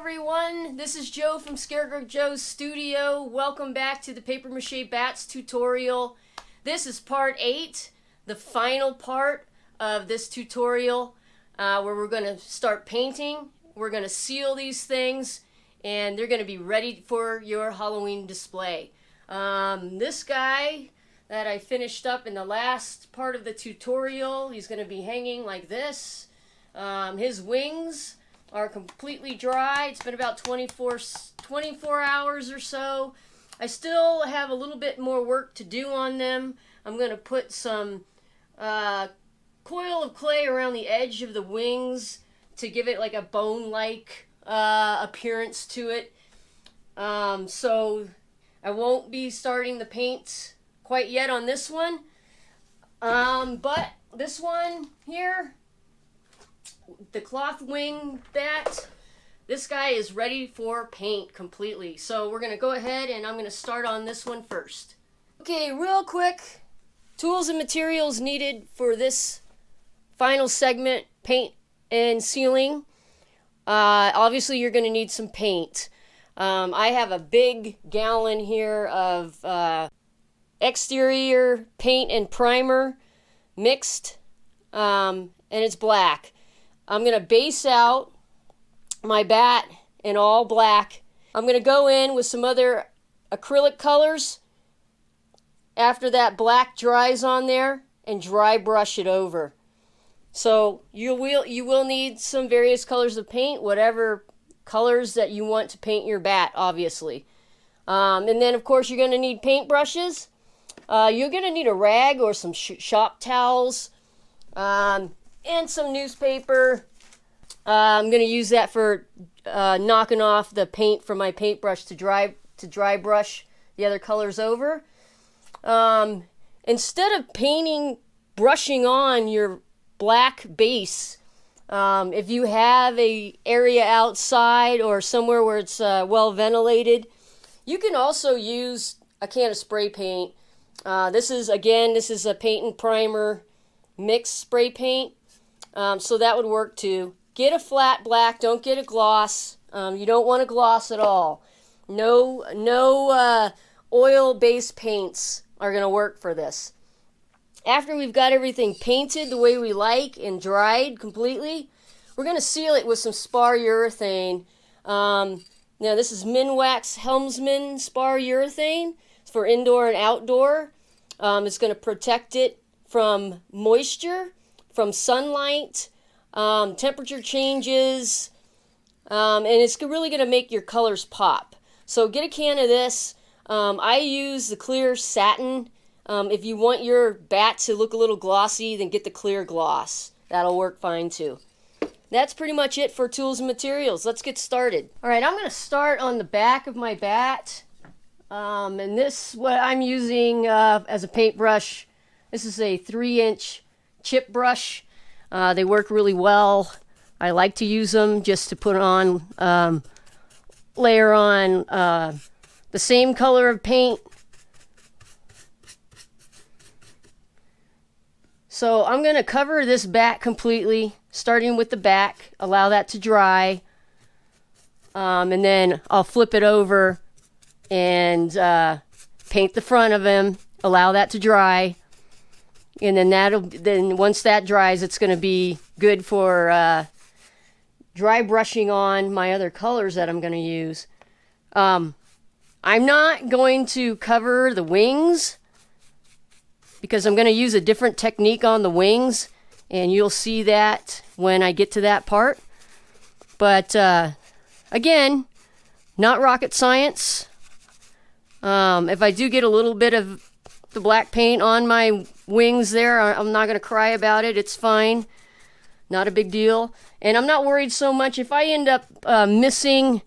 everyone, this is Joe from Scarecrow Joe's studio. Welcome back to the Paper Mache Bats tutorial. This is part 8, the final part of this tutorial where we're going to start painting. We're going to seal these things and they're going to be ready for your Halloween display. This guy that I finished up in the last part of the tutorial, he's going to be hanging like this. His wings are completely dry. It's been about 24 hours or so. I still have a little bit more work to do on them. I'm going to put some coil of clay around the edge of the wings to give it like a bone-like appearance to it. So I won't be starting the paint quite yet on this one. But this one here, the cloth wing bat, this guy is ready for paint completely. So we're going to go ahead and I'm going to start on this one first. Okay, real quick, tools and materials needed for this final segment, paint and sealing. Obviously you're going to need some paint. I have a big gallon here of exterior paint and primer mixed, and it's black. I'm going to base out my bat in all black. I'm going to go in with some other acrylic colors after that black dries on there and dry brush it over. So you will need some various colors of paint, whatever colors that you want to paint your bat, obviously. And then of course you're going to need paint brushes. You're going to need a rag or some shop towels. And some newspaper. I'm going to use that for knocking off the paint from my paintbrush to dry brush the other colors over. Instead of brushing on your black base, if you have a area outside or somewhere where it's well ventilated, you can also use a can of spray paint. This is a paint and primer mixed spray paint. So that would work too. Get a flat black, don't get a gloss. You don't want a gloss at all. No oil-based paints are going to work for this. After we've got everything painted the way we like and dried completely, we're going to seal it with some spar urethane. Now this is Minwax Helmsman spar urethane. It's for indoor and outdoor. It's going to protect it from moisture, from sunlight, temperature changes, and it's really going to make your colors pop. So get a can of this. I use the clear satin. If you want your bat to look a little glossy, then get the clear gloss. That'll work fine too. That's pretty much it for tools and materials. Let's get started. Alright, I'm going to start on the back of my bat. And this, what I'm using as a paintbrush, this is a 3-inch chip brush. They work really well. I like to use them just to put on, layer on the same color of paint. So I'm going to cover this bat completely, starting with the back, allow that to dry, and then I'll flip it over and paint the front of him, allow that to dry. And then once that dries, it's going to be good for dry brushing on my other colors that I'm going to use. I'm not going to cover the wings because I'm going to use a different technique on the wings, and you'll see that when I get to that part. But again, not rocket science. If I do get a little bit of the black paint on my wings there, I'm not going to cry about it. It's fine. Not a big deal. And I'm not worried so much if I end up missing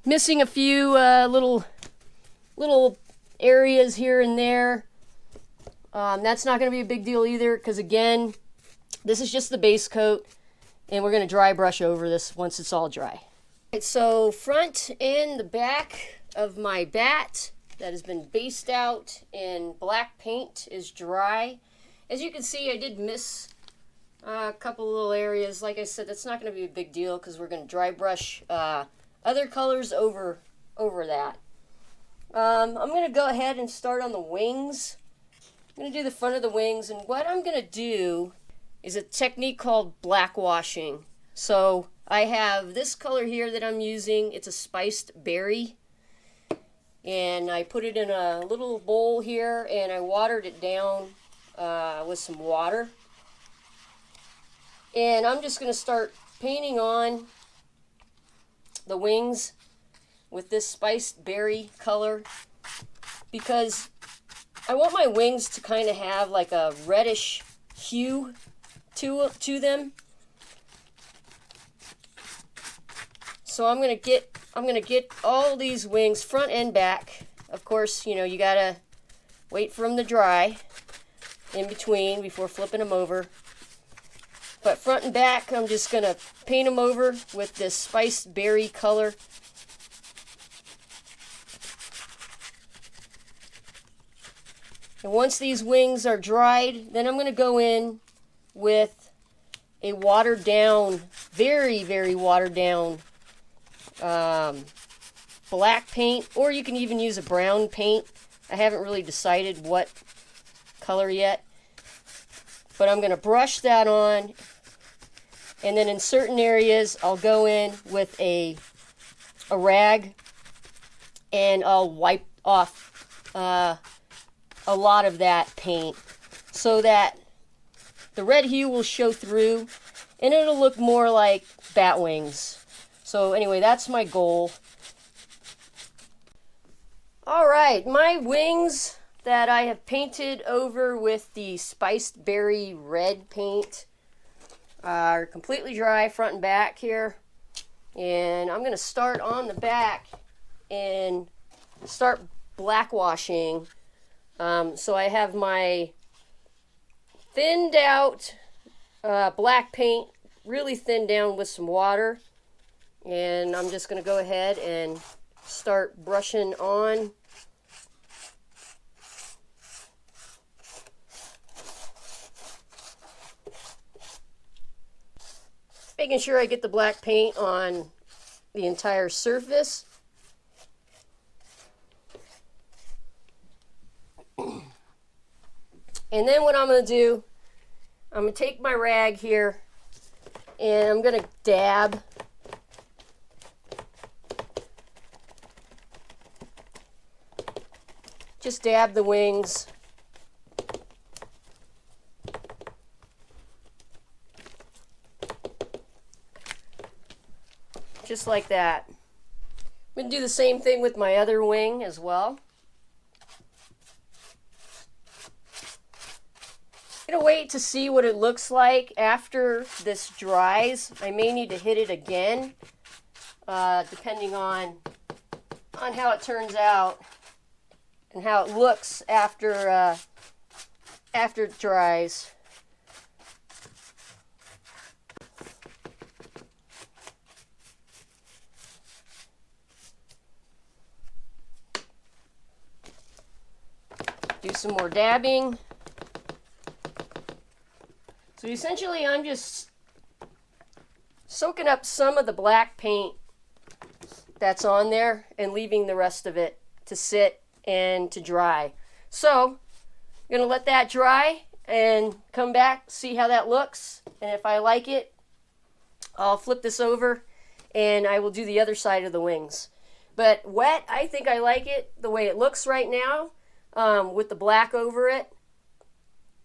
a few little areas here and there. That's not going to be a big deal either, because again, this is just the base coat, and we're going to dry brush over this once it's all dry. Right, so front and the back of my bat that has been based out in black paint is dry. As you can see, I did miss a couple little areas. Like I said, that's not going to be a big deal because we're going to dry brush other colors over that. I'm going to go ahead and start on the wings. I'm going to do the front of the wings, and what I'm going to do is a technique called black washing. So I have this color here that I'm using. It's a spiced berry, and I put it in a little bowl here, and I watered it down with some water. And I'm just going to start painting on the wings with this spiced berry color, because I want my wings to kind of have like a reddish hue to them. So I'm gonna get all these wings front and back. Of course, you know, you gotta wait for them to dry in between before flipping them over. But front and back, I'm just gonna paint them over with this spiced berry color. And once these wings are dried, then I'm going to go in with a watered down, very, very watered down black paint, or you can even use a brown paint. I haven't really decided what color yet, but I'm going to brush that on, and then in certain areas I'll go in with a rag and I'll wipe off a lot of that paint so that the red hue will show through and it'll look more like bat wings. So anyway, that's my goal. Alright, my wings that I have painted over with the spiced berry red paint are completely dry front and back here. And I'm going to start on the back and start black washing. So I have my thinned out black paint really thinned down with some water, and I'm just going to go ahead and start brushing on. Making sure I get the black paint on the entire surface. And then what I'm going to do, I'm going to take my rag here and I'm going to dab. Just dab the wings. Just like that. I'm going to do the same thing with my other wing as well. I'm gonna wait to see what it looks like after this dries. I may need to hit it again, depending on how it turns out and how it looks after it dries. Do some more dabbing. So essentially I'm just soaking up some of the black paint that's on there and leaving the rest of it to sit and to dry. So I'm going to let that dry and come back, see how that looks. And if I like it, I'll flip this over and I will do the other side of the wings. But wet, I think I like it the way it looks right now, with the black over it,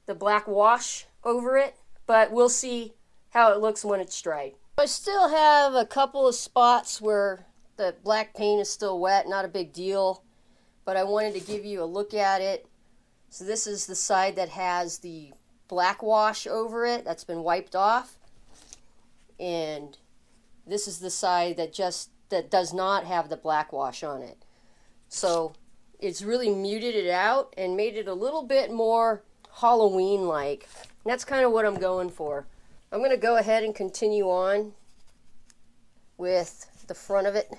the black wash over it. But we'll see how it looks when it's dried. I still have a couple of spots where the black paint is still wet, not a big deal, but I wanted to give you a look at it. So this is the side that has the black wash over it that's been wiped off, and this is the side that does not have the black wash on it. So it's really muted it out and made it a little bit more Halloween-like. That's kind of what I'm going for. I'm going to go ahead and continue on with the front of it.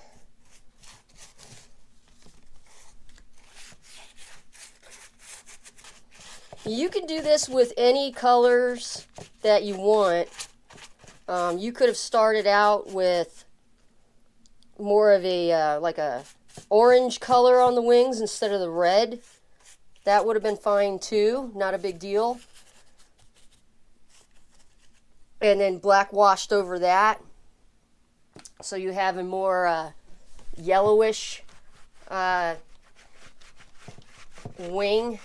You can do this with any colors that you want. You could have started out with more of a like a orange color on the wings instead of the red, that would have been fine too, not a big deal. And then black washed over that, so you have a more yellowish wing,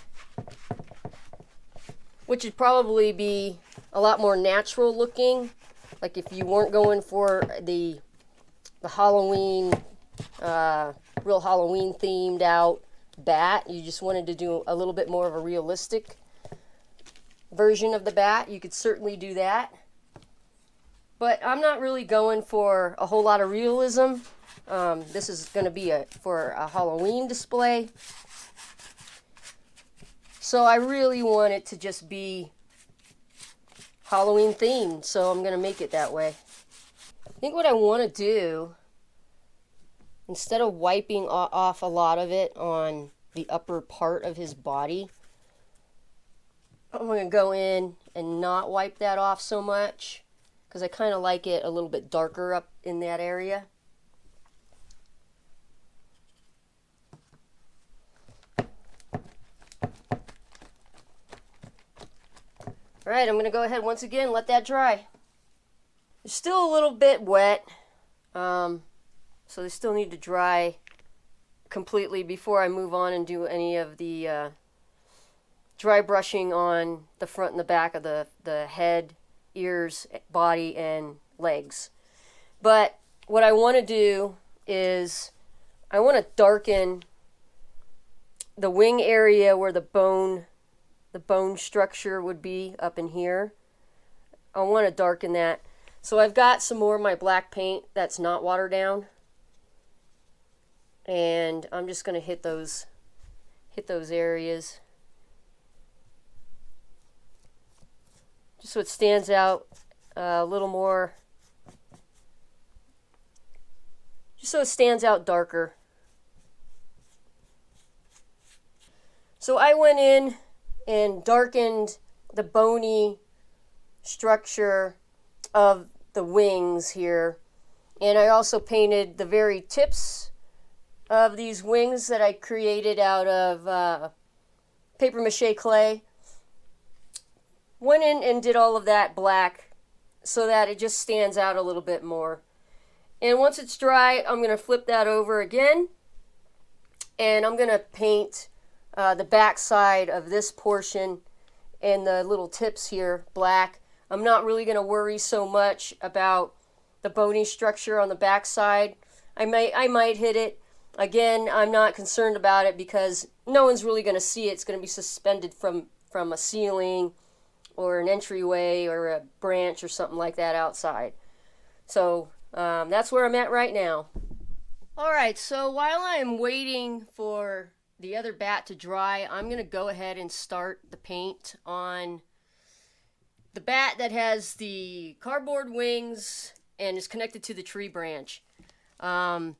which would probably be a lot more natural looking. Like if you weren't going for the Halloween, real Halloween themed out bat, you just wanted to do a little bit more of a realistic version of the bat, you could certainly do that. But I'm not really going for a whole lot of realism. This is going to be for a Halloween display. So I really want it to just be Halloween themed, so I'm going to make it that way. I think what I want to do, instead of wiping off a lot of it on the upper part of his body, I'm going to go in and not wipe that off so much, because I kind of like it a little bit darker up in that area. Alright, I'm going to go ahead once again, let that dry. It's still a little bit wet, so they still need to dry completely before I move on and do any of the dry brushing on the front and the back of the head, ears, body, and legs. But what I want to do is I want to darken the wing area where the bone structure would be up in here. I want to darken that. So I've got some more of my black paint that's not watered down, and I'm just going to hit those areas just so it stands out a little more, just so it stands out darker. So I went in and darkened the bony structure of the wings here, and I also painted the very tips of these wings that I created out of paper mache clay. Went in and did all of that black so that it just stands out a little bit more. And once it's dry, I'm going to flip that over again, and I'm going to paint the back side of this portion and the little tips here black. I'm not really going to worry so much about the bony structure on the back side. I might hit it. Again, I'm not concerned about it because no one's really going to see it. It's going to be suspended from a ceiling or an entryway or a branch or something like that outside. So that's where I'm at right now. Alright, so while I'm waiting for the other bat to dry, I'm going to go ahead and start the paint on the bat that has the cardboard wings and is connected to the tree branch. I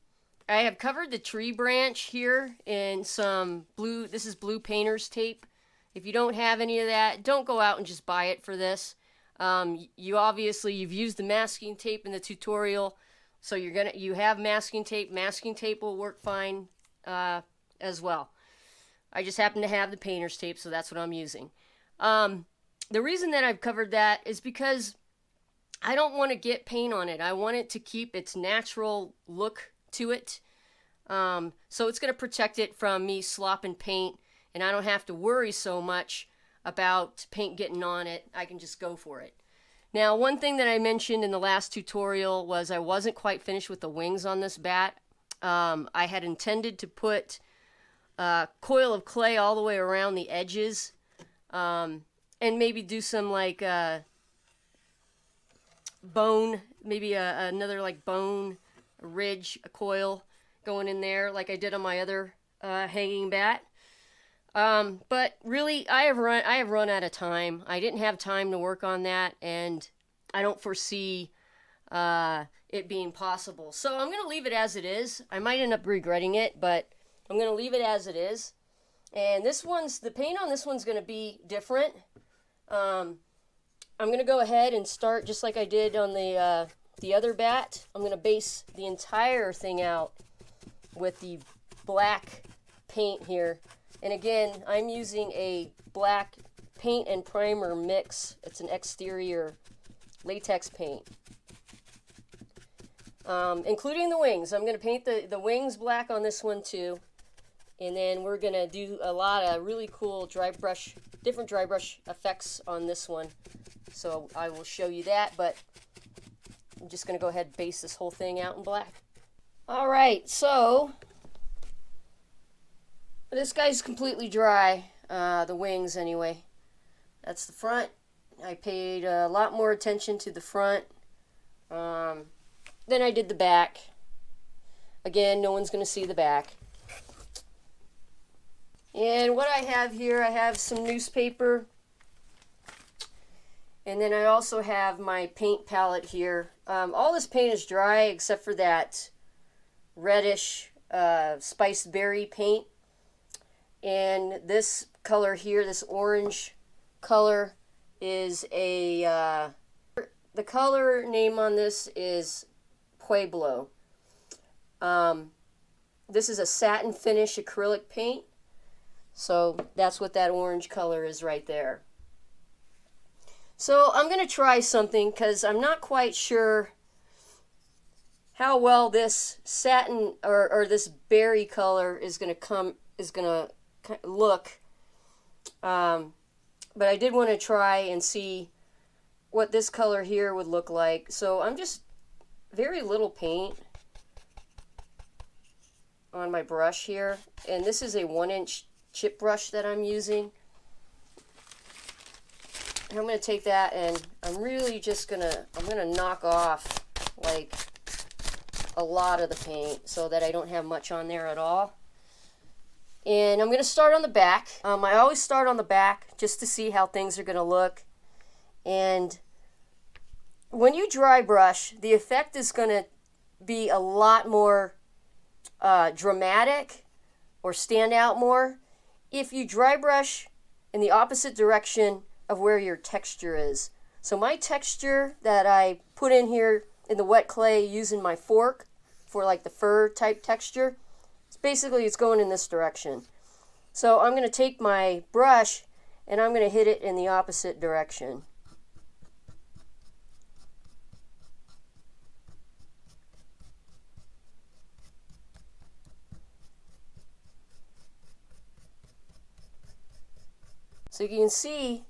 have covered the tree branch here in some blue, this is blue painter's tape. If you don't have any of that, don't go out and just buy it for this. You've used the masking tape in the tutorial, so you have masking tape. Masking tape will work fine as well. I just happen to have the painter's tape, so that's what I'm using. The reason that I've covered that is because I don't want to get paint on it. I want it to keep its natural look to it. So it's going to protect it from me slopping paint, and I don't have to worry so much about paint getting on it. I can just go for it. Now, one thing that I mentioned in the last tutorial was I wasn't quite finished with the wings on this bat. I had intended to put a coil of clay all the way around the edges, and maybe do some like bone, maybe another like bone ridge, a coil going in there like I did on my other hanging bat. But really, I have run out of time. I didn't have time to work on that, and I don't foresee it being possible. So I'm going to leave it as it is. I might end up regretting it, but I'm going to leave it as it is. And the paint on this one's going to be different. I'm going to go ahead and start just like I did on the the other bat, I'm going to base the entire thing out with the black paint here. And again, I'm using a black paint and primer mix. It's an exterior latex paint. Including the wings. I'm going to paint the wings black on this one too. And then we're going to do a lot of really cool different dry brush effects on this one. So I will show you that, but I'm just going to go ahead and base this whole thing out in black. Alright, so this guy's completely dry, the wings anyway. That's the front. I paid a lot more attention to the front than I did the back. Again, no one's going to see the back. And what I have here, I have some newspaper. And then I also have my paint palette here. All this paint is dry except for that reddish spiced berry paint. And this color here, this orange color, is the color name on this is Pueblo. This is a satin finish acrylic paint. So that's what that orange color is right there. So I'm going to try something because I'm not quite sure how well this satin or this berry color is going to look. But I did want to try and see what this color here would look like. So I'm just very little paint on my brush here, and this is a 1-inch chip brush that I'm using. And I'm going to take that and I'm really just I'm going to knock off like a lot of the paint so that I don't have much on there at all. And I'm going to start on the back. I always start on the back just to see how things are going to look. And when you dry brush, the effect is going to be a lot more dramatic or stand out more if you dry brush in the opposite direction of where your texture is. So my texture that I put in here in the wet clay using my fork for like the fur type texture, it's going in this direction. So I'm going to take my brush and I'm going to hit it in the opposite direction. So you can see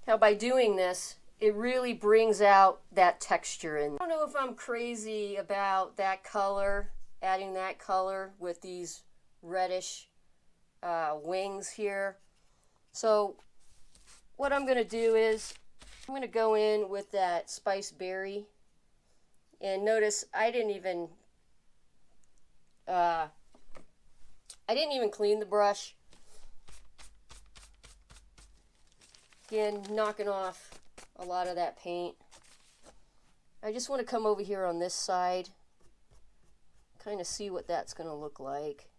how by doing this, it really brings out that texture in. I don't know if I'm crazy about that color, adding that color with these reddish wings here. So what I'm going to do is I'm going to go in with that spiced berry. And notice I didn't even clean the brush. Again, knocking off a lot of that paint. I just want to come over here on this side, kind of see what that's going to look like.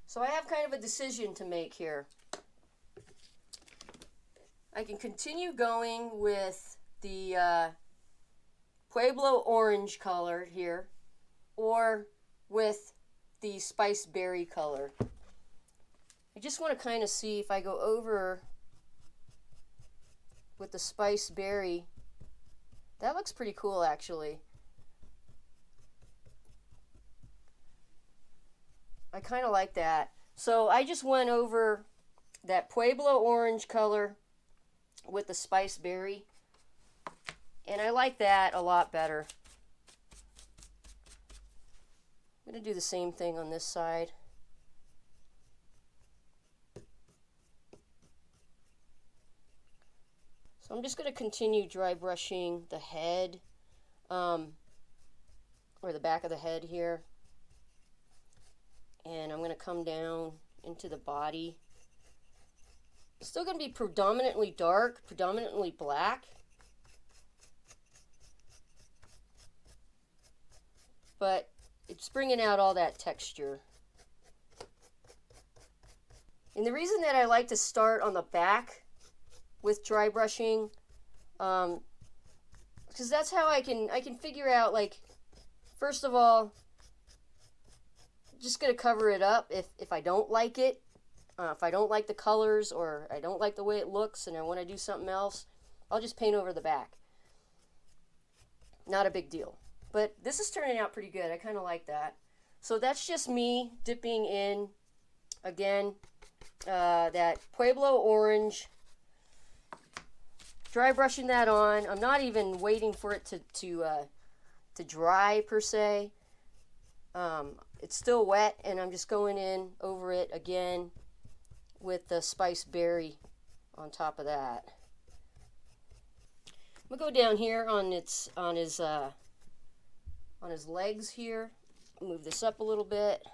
So I have kind of a decision to make here. I can continue going with the Pueblo orange color here, or with the spiced berry color. I just want to kind of see if I go over with the spiced berry. That looks pretty cool actually. I kind of like that. So I just went over that Pueblo orange color with the spiced berry. And I like that a lot better. I'm going to do the same thing on this side. So I'm just going to continue dry brushing the head, or the back of the head here. And I'm going to come down into the body. It's still going to be predominantly dark, predominantly black. But it's bringing out all that texture. And the reason that I like to start on the back with dry brushing, because that's how I can figure out, like, first of all, just gonna cover it up if I don't like it, if I don't like the colors or I don't like the way it looks and I want to do something else, I'll just paint over the back. Not a big deal. But this is turning out pretty good. I kind of like that. So that's just me dipping in, again, that Pueblo orange, dry brushing that on. I'm not even waiting for it to dry per se. It's still wet, and I'm just going in over it again with the spice berry on top of that. I'm gonna go down here on his legs here. Move this up a little bit.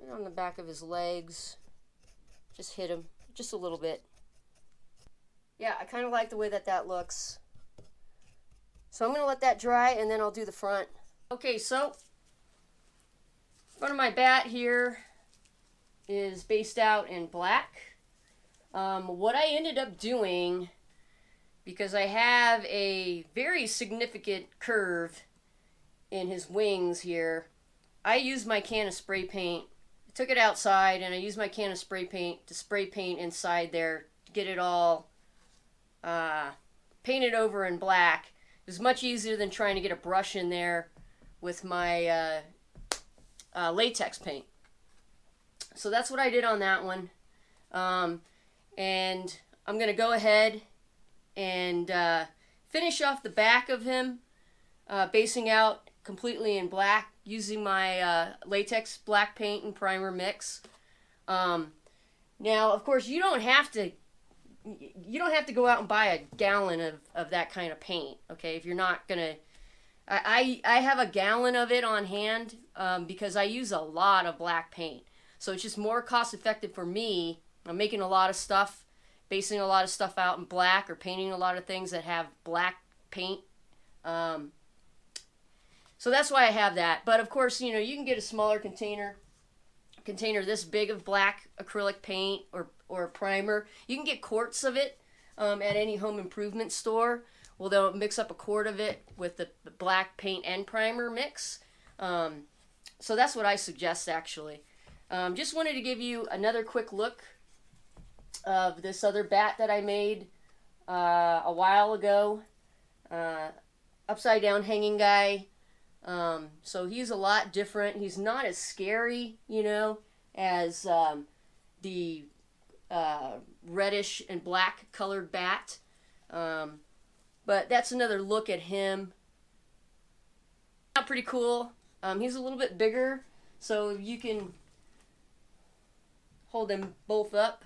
And on the back of his legs, just hit him just a little bit. Yeah, I kind of like the way that looks. So I'm gonna let that dry, and then I'll do the front. Okay, so front of my bat here is based out in black. What I ended up doing, because I have a very significant curve in his wings here, I used my can of spray paint. I took it outside and I used my can of spray paint to spray paint inside there to get it all painted over in black. It was much easier than trying to get a brush in there with my latex paint. So that's what I did on that one. And I'm going to go ahead and finish off the back of him, basing out completely in black using my latex black paint and primer mix. Now, of course, you don't have to go out and buy a gallon of that kind of paint, okay? If you're not going to... I have a gallon of it on hand because I use a lot of black paint. So it's just more cost effective for me. I'm making a lot of stuff, basing a lot of stuff out in black or painting a lot of things that have black paint. So that's why I have that. But of course, you know, you can get a smaller container this big of black acrylic paint or primer. You can get quarts of it at any home improvement store. Well, they'll mix up a quart of it with the black paint and primer mix. So that's what I suggest, actually. Just wanted to give you another quick look of this other bat that I made a while ago. Upside down hanging guy. So he's a lot different. He's not as scary, you know, as the reddish and black colored bat. But that's another look at him. Pretty cool. He's a little bit bigger, so you can hold them both up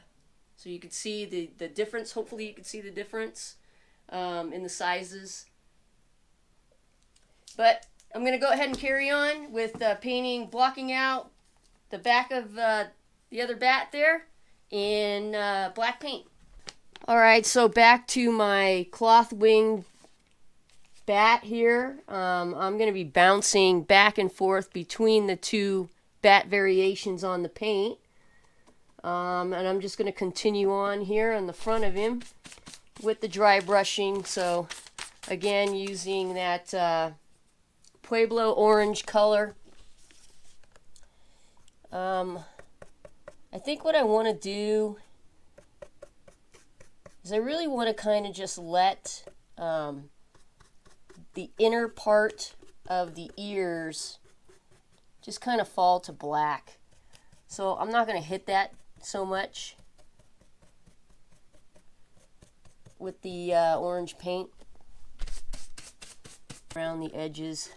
so you can see the difference. Hopefully you can see the difference in the sizes. But I'm going to go ahead and carry on with painting, blocking out the back of the other bat there in black paint. Alright, so back to my cloth wing bat here. I'm going to be bouncing back and forth between the two bat variations on the paint. And I'm just going to continue on here on the front of him with the dry brushing. So again, using that Pueblo orange color. I think what I want to do is I really want to kind of just let the inner part of the ears just kind of fall to black. So I'm not going to hit that so much with the orange paint around the edges.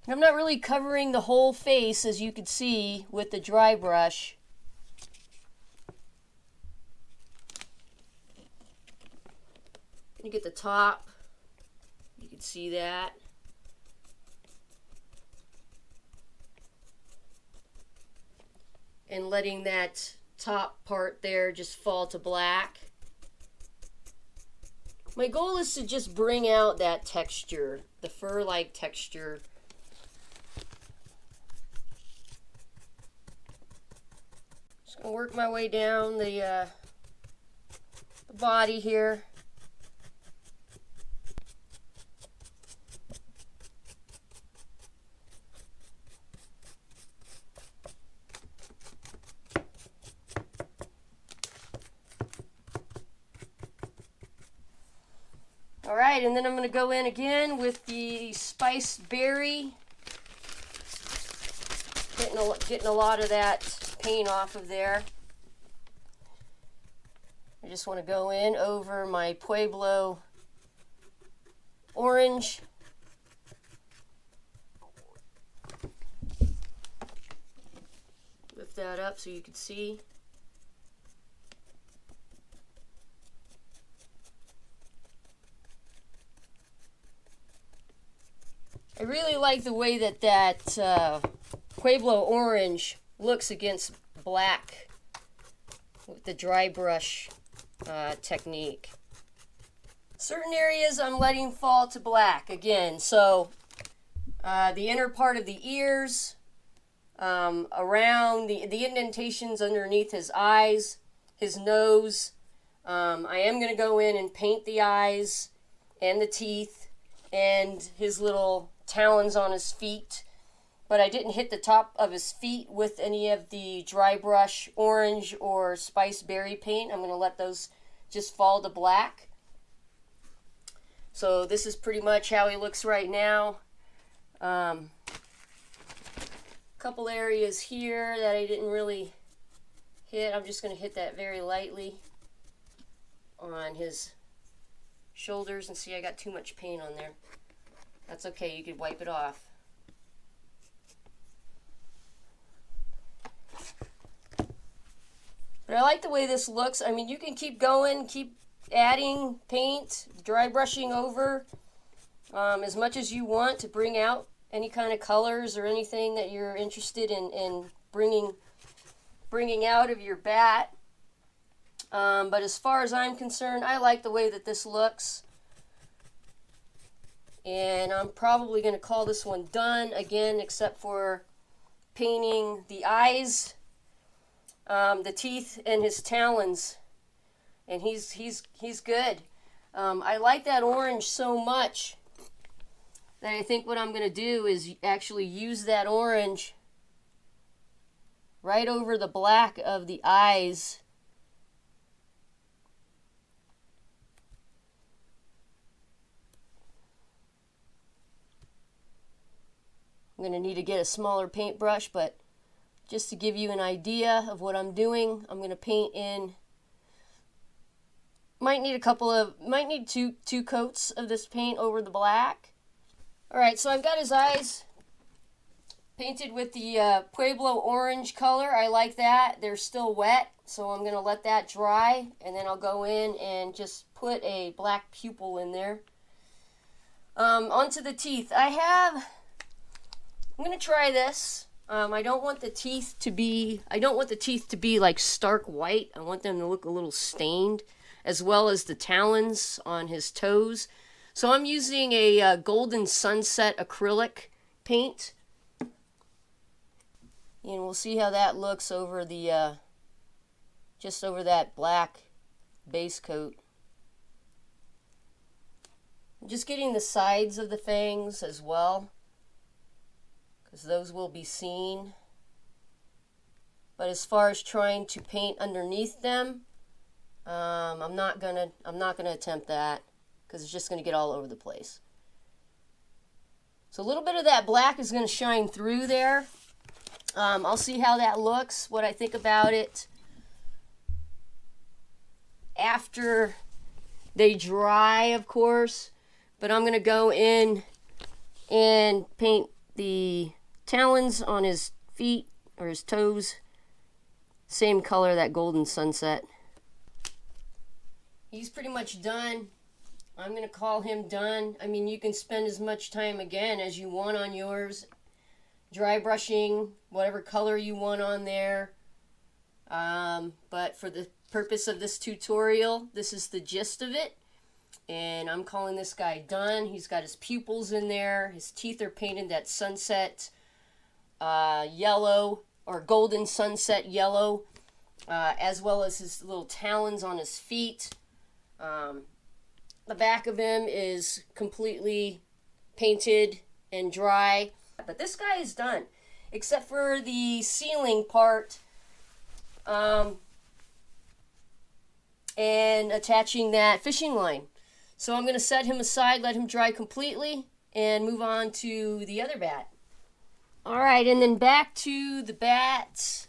And I'm not really covering the whole face, as you can see, with the dry brush. You get the top, you can see that. And letting that top part there just fall to black. My goal is to just bring out that texture, the fur-like texture I'll work my way down the body here. Alright, and then I'm going to go in again with the Spice Berry. Getting a lot of that paint off of there. I just want to go in over my Pueblo Orange. Lift that up so you can see. I really like the way that Pueblo Orange looks against black with the dry brush technique. Certain areas I'm letting fall to black again, so the inner part of the ears, around the indentations underneath his eyes, his nose. I am going to go in and paint the eyes and the teeth and his little talons on his feet, but I didn't hit the top of his feet with any of the dry brush orange or spice berry paint. I'm going to let those just fall to black. So this is pretty much how he looks right now. Couple areas here that I didn't really hit. I'm just going to hit that very lightly on his shoulders, and see I got too much paint on there. That's okay, you could wipe it off. But I like the way this looks. I mean, you can keep going, keep adding paint, dry brushing over as much as you want to bring out any kind of colors or anything that you're interested in bringing out of your bat. But as far as I'm concerned, I like the way that this looks. And I'm probably going to call this one done again, except for painting the eyes, the teeth, and his talons. And he's good. I like that orange so much that I think what I'm going to do is actually use that orange right over the black of the eyes. I'm going to need to get a smaller paintbrush, but just to give you an idea of what I'm doing, I'm going to paint in, might need two coats of this paint over the black. Alright, so I've got his eyes painted with the Pueblo Orange color. I like that. They're still wet, so I'm going to let that dry, and then I'll go in and just put a black pupil in there. Onto the teeth. I'm going to try this. I don't want the teeth to be like stark white. I want them to look a little stained, as well as the talons on his toes. So I'm using a Golden Sunset acrylic paint. And we'll see how that looks over the just over that black base coat. I'm just getting the sides of the fangs as well, because those will be seen. But as far as trying to paint underneath them, I'm not gonna attempt that, because it's just gonna get all over the place. So a little bit of that black is gonna shine through there. I'll see how that looks, what I think about it after they dry, of course. But I'm gonna go in and paint the talons on his feet or his toes, same color, that Golden Sunset. He's pretty much done. I'm going to call him done. I mean, you can spend as much time again as you want on yours, dry brushing whatever color you want on there. But for the purpose of this tutorial, this is the gist of it. And I'm calling this guy done. He's got his pupils in there. His teeth are painted that sunset yellow, or Golden Sunset yellow. as well as his little talons on his feet. The back of him is completely painted and dry. But this guy is done, except for the ceiling part and attaching that fishing line. So I'm going to set him aside, let him dry completely, and move on to the other bat. Alright, and then back to the bat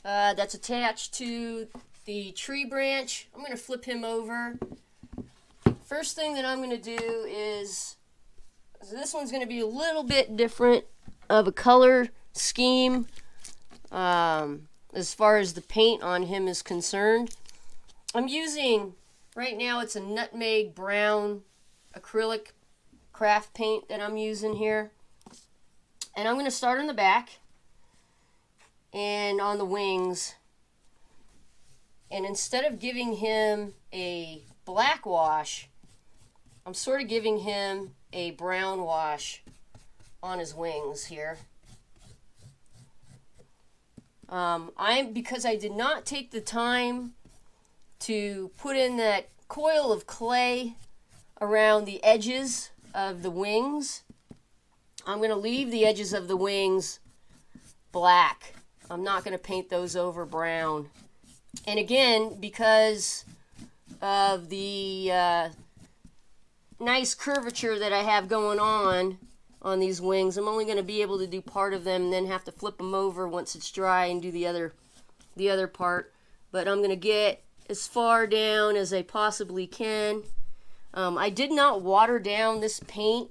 that's attached to the tree branch. I'm going to flip him over. First thing that I'm going to do is, so this one's going to be a little bit different of a color scheme as far as the paint on him is concerned. I'm using, right now it's a nutmeg brown acrylic craft paint that I'm using here. And I'm going to start on the back and on the wings. And instead of giving him a black wash, I'm sort of giving him a brown wash on his wings here. Because I did not take the time to put in that coil of clay around the edges of the wings, I'm going to leave the edges of the wings black. I'm not going to paint those over brown. And again, because of the nice curvature that I have going on these wings, I'm only going to be able to do part of them and then have to flip them over once it's dry and do the other part. But I'm going to get as far down as I possibly can. I did not water down this paint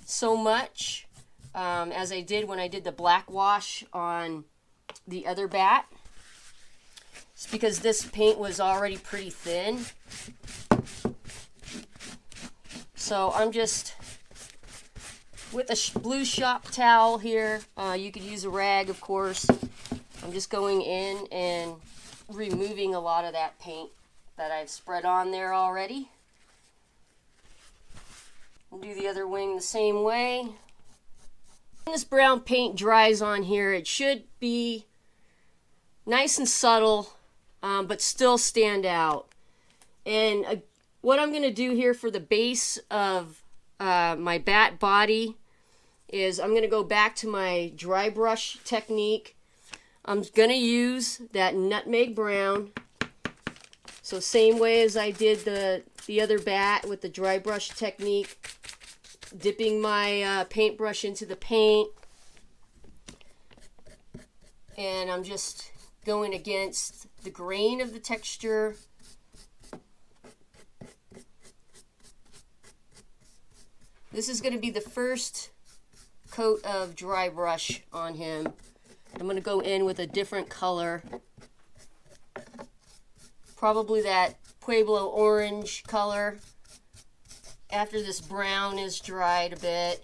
so much as I did when I did the black wash on the other bat. It's because this paint was already pretty thin. So I'm just, with a blue shop towel here, you could use a rag of course, I'm just going in and removing a lot of that paint that I've spread on there already. And do the other wing the same way. When this brown paint dries on here, it should be nice and subtle, but still stand out. And what I'm going to do here for the base of my bat body is I'm going to go back to my dry brush technique. I'm going to use that nutmeg brown. So same way as I did the other bat with the dry brush technique. Dipping my paintbrush into the paint. And I'm just going against the grain of the texture. This is going to be the first coat of dry brush on him. I'm going to go in with a different color. Probably that Pueblo orange color. After this brown is dried a bit.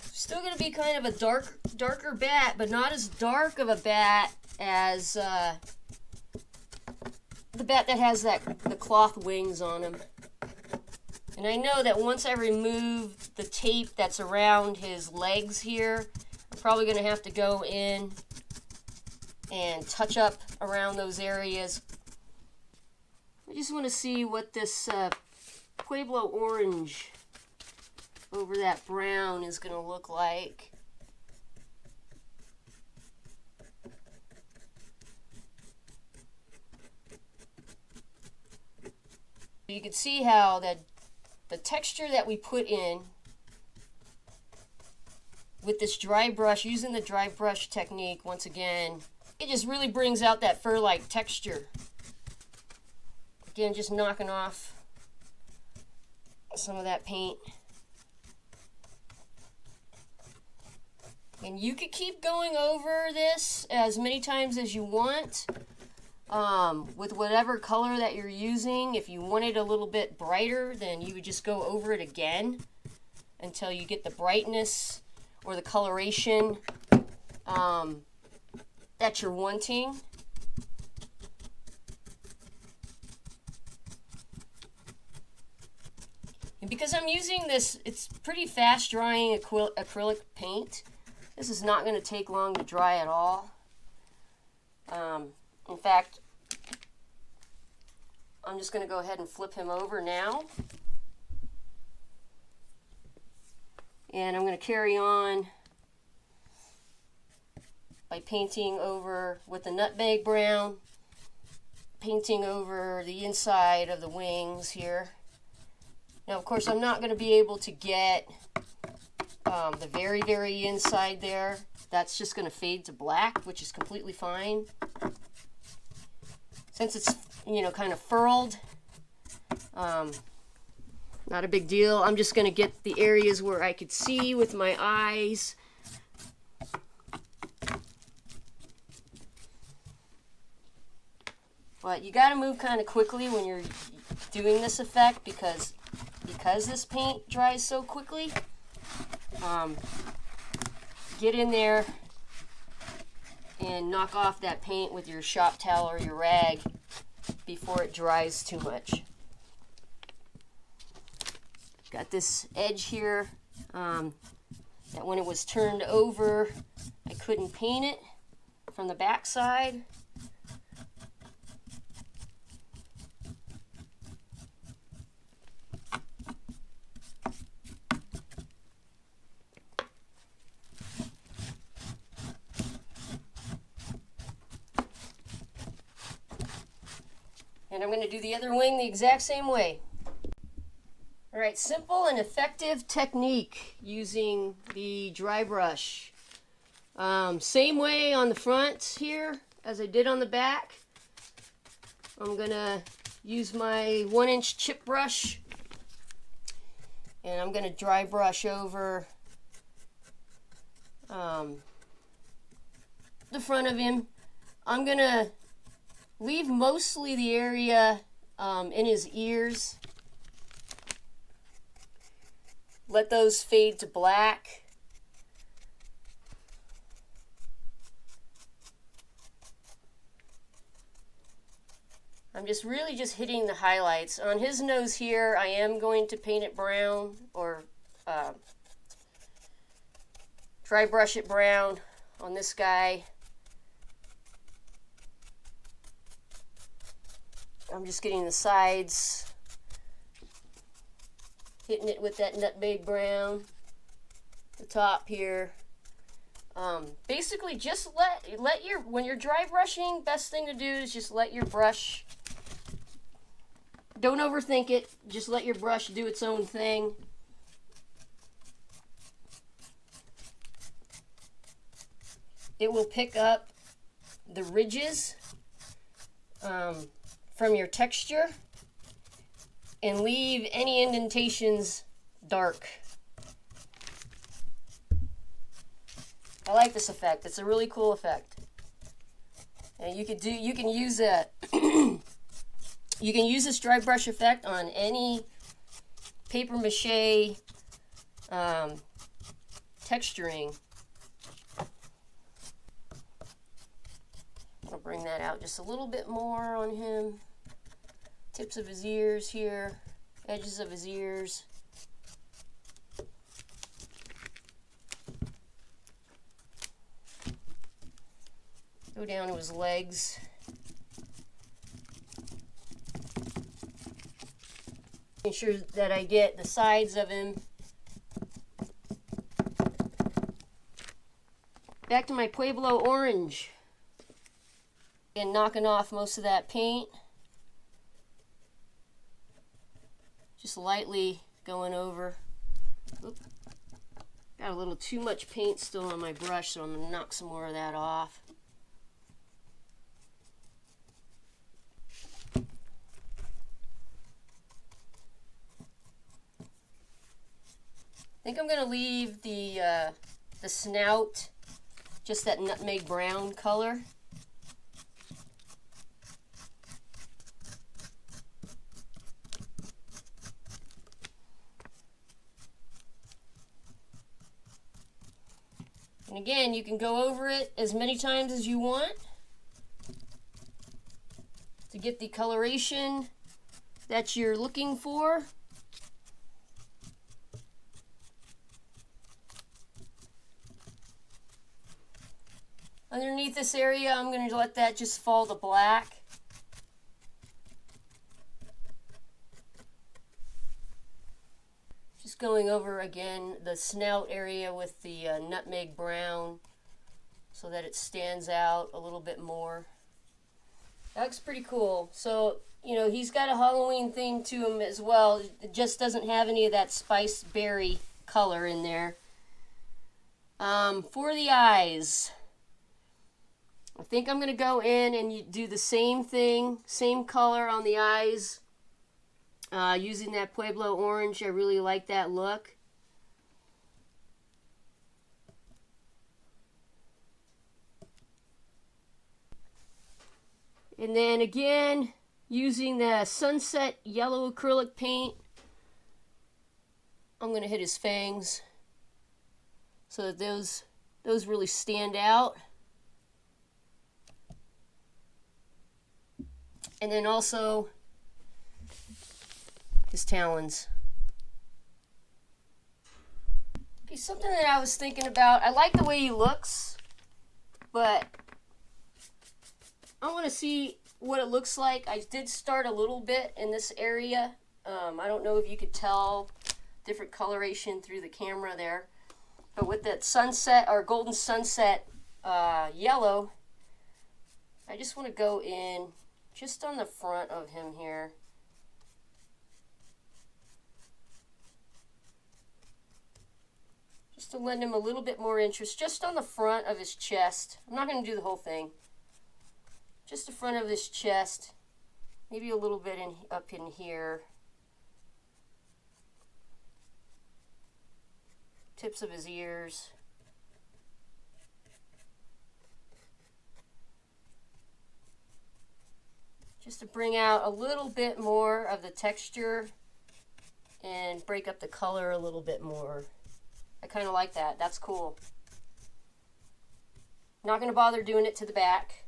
Still going to be kind of a darker bat, but not as dark of a bat as the bat that has the cloth wings on him. And I know that once I remove the tape that's around his legs here, I'm probably going to have to go in and touch up around those areas. I just want to see what this Pueblo orange over that brown is going to look like. You can see how that the texture that we put in with this dry brush, using the dry brush technique once again, it just really brings out that fur-like texture. Again, just knocking off some of that paint. And you could keep going over this as many times as you want with whatever color that you're using. If you want it a little bit brighter, then you would just go over it again until you get the brightness or the coloration that you're wanting. And because I'm using this, it's pretty fast drying acrylic paint. This is not going to take long to dry at all. In fact, I'm just going to go ahead and flip him over now. And I'm going to carry on by painting over with the nutmeg brown, painting over the inside of the wings here. Now, of course, I'm not going to be able to get the very, very inside there. That's just going to fade to black, which is completely fine. Since it's, you know, kind of furled, not a big deal. I'm just going to get the areas where I could see with my eyes. But you got to move kind of quickly when you're doing this effect because this paint dries so quickly. Get in there and knock off that paint with your shop towel or your rag before it dries too much. Got this edge here that when it was turned over, I couldn't paint it from the back side. And I'm going to do the other wing the exact same way. Alright, simple and effective technique using the dry brush. Same way on the front here as I did on the back. I'm going to use my 1-inch chip brush and I'm going to dry brush over the front of him. I'm going to leave mostly the area in his ears. Let those fade to black. I'm just really hitting the highlights. On his nose here, I am going to paint it brown or dry brush it brown on this guy. I'm just getting the sides, hitting it with that nutmeg brown, the top here. Basically, just let your, when you're dry brushing, best thing to do is just let your brush, don't overthink it, just let your brush do its own thing. It will pick up the ridges from your texture and leave any indentations dark. I like this effect. It's a really cool effect. And you can use that you can use this dry brush effect on any paper mache texturing. I'll bring that out just a little bit more on him. Tips of his ears here, edges of his ears. Go down to his legs. Make sure that I get the sides of him. Back to my Pueblo orange. And knocking off most of that paint. Just lightly going over. Oop. Got a little too much paint still on my brush, so I'm going to knock some more of that off. I think I'm going to leave the snout just that nutmeg brown color. And again, you can go over it as many times as you want to get the coloration that you're looking for. Underneath this area, I'm going to let that just fall to black. Just going over again the snout area with the nutmeg brown so that it stands out a little bit more. That looks pretty cool. So, you know, he's got a Halloween theme to him as well. It just doesn't have any of that spiced berry color in there. For the eyes, I think I'm going to go in and do the same thing, same color on the eyes, using that Pueblo orange. I really like that look. And then again, using the sunset yellow acrylic paint, I'm going to hit his fangs so that those really stand out. And then also his talons. Okay, something that I was thinking about, I like the way he looks, but I want to see what it looks like. I did start a little bit in this area. I don't know if you could tell different coloration through the camera there. But with that sunset or golden sunset yellow, I just want to go in just on the front of him here. Just to lend him a little bit more interest, just on the front of his chest. I'm not going to do the whole thing. Just the front of his chest. Maybe a little bit up in here. Tips of his ears. Just to bring out a little bit more of the texture and break up the color a little bit more. I kind of like that. That's cool. Not going to bother doing it to the back.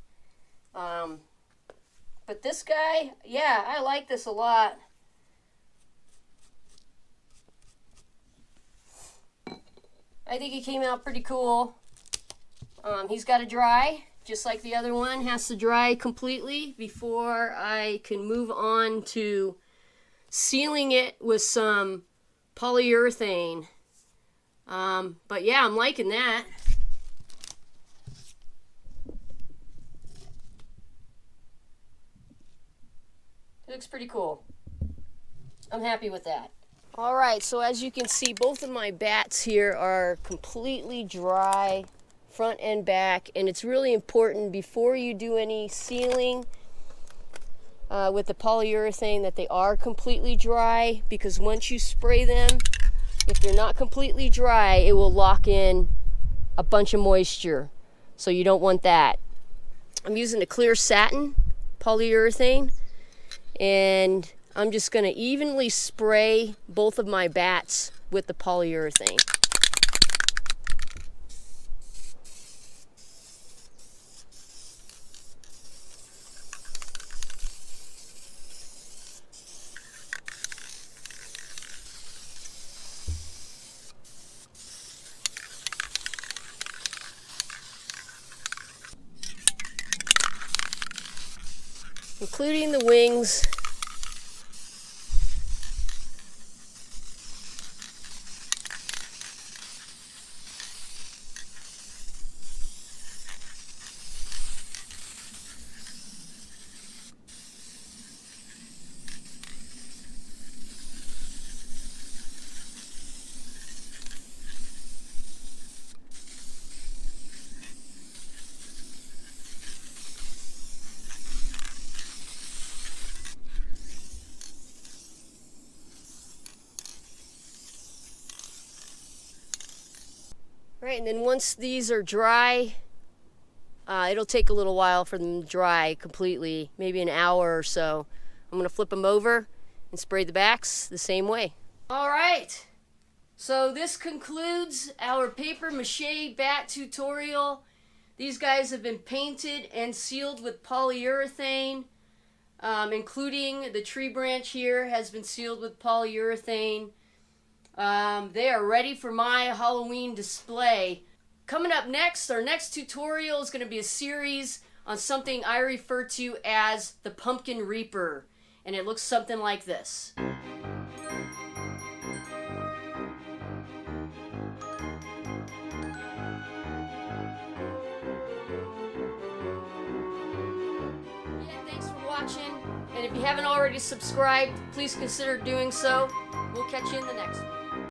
But this guy, yeah, I like this a lot. I think he came out pretty cool. He's got to dry, just like the other one has to dry completely before I can move on to sealing it with some polyurethane. But yeah, I'm liking that. It looks pretty cool. I'm happy with that. Alright, so as you can see, both of my bats here are completely dry, front and back, and it's really important before you do any sealing with the polyurethane that they are completely dry, because once you spray them, if they're not completely dry, it will lock in a bunch of moisture, so you don't want that. I'm using a clear satin polyurethane, and I'm just going to evenly spray both of my bats with the polyurethane. Including the wings. Right, and then once these are dry, it'll take a little while for them to dry completely, maybe an hour or so. I'm going to flip them over and spray the backs the same way. Alright, so this concludes our paper mache bat tutorial. These guys have been painted and sealed with polyurethane, including the tree branch here has been sealed with polyurethane. They are ready for my Halloween display. Coming up next, our next tutorial is going to be a series on something I refer to as the Pumpkin Reaper. And it looks something like this. Thanks for watching, and if you haven't already subscribed, please consider doing so. We'll catch you in the next one.